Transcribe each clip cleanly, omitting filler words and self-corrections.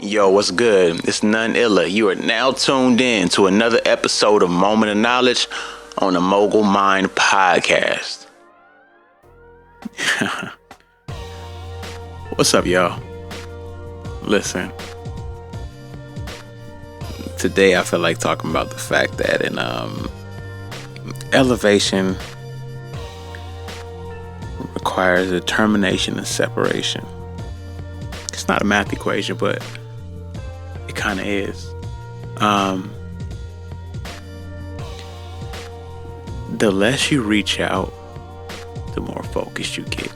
Yo, what's good? It's none illa. You are now tuned in to another episode of Moment of Knowledge on the Mogul Mined podcast. What's up, y'all? Listen, today I feel like talking about the fact that in elevation requires determination and separation. It's not a math equation, but it kind of is. The less you reach out, the more focused you get.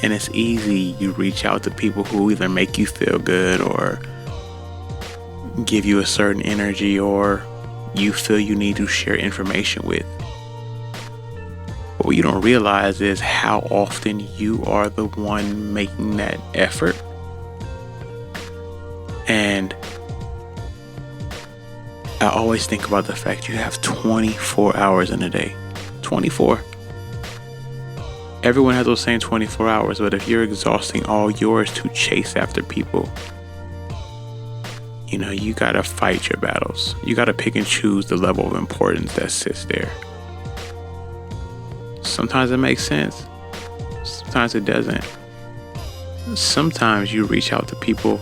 And it's easy, you reach out to people who either make you feel good or give you a certain energy or you feel you need to share information with. But what you don't realize is how often you are the one making that effort. And I always think about the fact you have 24 hours in a day. 24. Everyone has those same 24 hours, but if you're exhausting all yours to chase after people, you gotta fight your battles. You gotta pick and choose the level of importance that sits there. Sometimes it makes sense. Sometimes it doesn't. Sometimes you reach out to people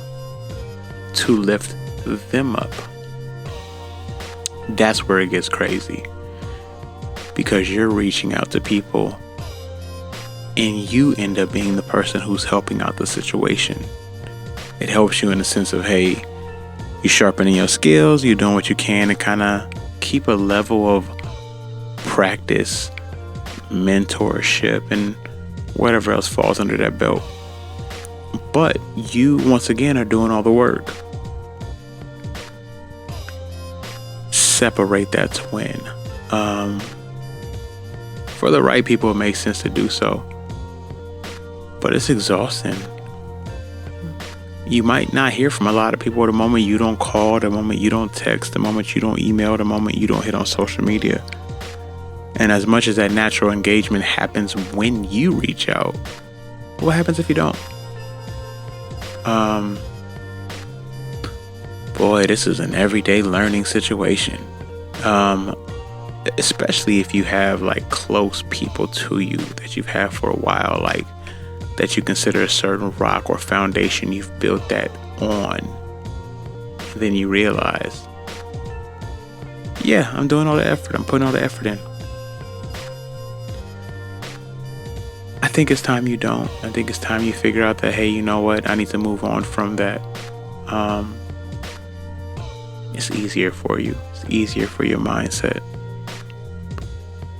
to lift them up. That's where it gets crazy. Because you're reaching out to people and you end up being the person who's helping out the situation. It helps you in the sense of, hey, you're sharpening your skills, you're doing what you can to kind of keep a level of practice, mentorship, and whatever else falls under that belt. But you, once again, are doing all the work. Separate that twin. For the right people, it makes sense to do so. But it's exhausting. You might not hear from a lot of people the moment you don't call, the moment you don't text, the moment you don't email, the moment you don't hit on social media. And as much as that natural engagement happens when you reach out, what happens if you don't? Boy, this is an everyday learning situation. Especially if you have like close people to you that you've had for a while, like that you consider a certain rock or foundation you've built that on. And then you realize, yeah, I'm doing all the effort. I'm putting all the effort in. I think it's time you don't. I think it's time you figure out that, hey, you know what? I need to move on from that. It's easier for you. It's easier for your mindset.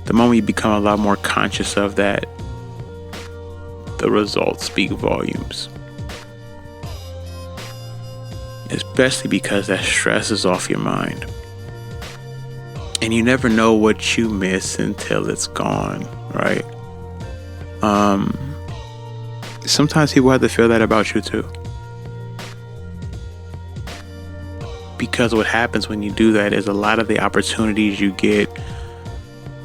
The moment you become a lot more conscious of that, the results speak volumes. Especially because that stress is off your mind. And you never know what you miss until it's gone, right? Sometimes people have to feel that about you too. Because what happens when you do that is a lot of the opportunities you get,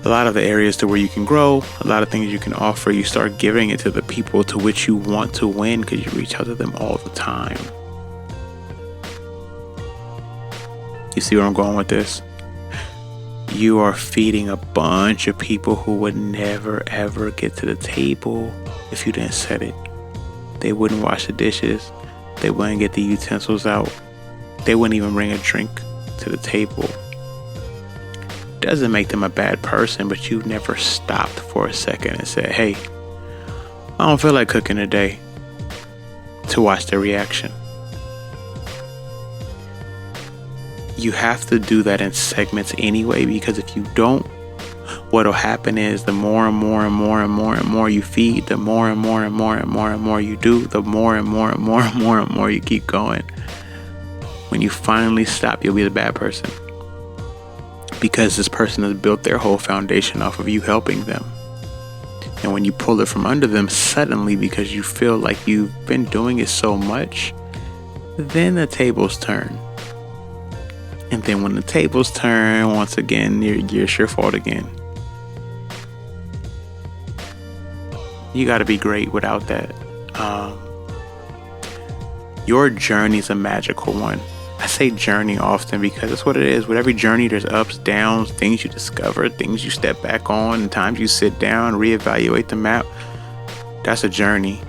a lot of the areas to where you can grow, a lot of things you can offer, you start giving it to the people to which you want to win because you reach out to them all the time. You see where I'm going with this? You are feeding a bunch of people who would never ever get to the table if you didn't set it. They wouldn't wash the dishes. They wouldn't get the utensils out. They wouldn't even bring a drink to the table. Doesn't make them a bad person, but you never stopped for a second and said, hey, I don't feel like cooking today, to watch their reaction. You have to do that in segments anyway, because if you don't, what'll happen is the more and more and more and more and more you feed, the more and more and more and more and more you do, the more and more and more and more and more you keep going. When you finally stop, you'll be the bad person. Because this person has built their whole foundation off of you helping them. And when you pull it from under them suddenly because you feel like you've been doing it so much, then the tables turn. And then when the tables turn, once again, it's your fault again. You got to be great without that. Your journey's a magical one. I say journey often because that's what it is. With every journey, there's ups, downs, things you discover, things you step back on, and times you sit down, reevaluate the map. That's a journey.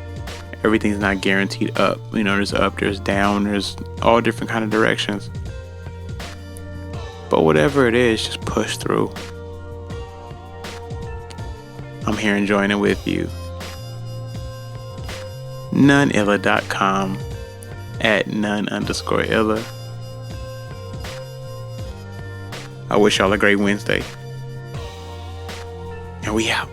Everything's not guaranteed up. There's up, there's down, there's all different kind of directions. But whatever it is, just push through. I'm here enjoying it with you. Noneilla.com @none_illa. I wish y'all a great Wednesday. And we out.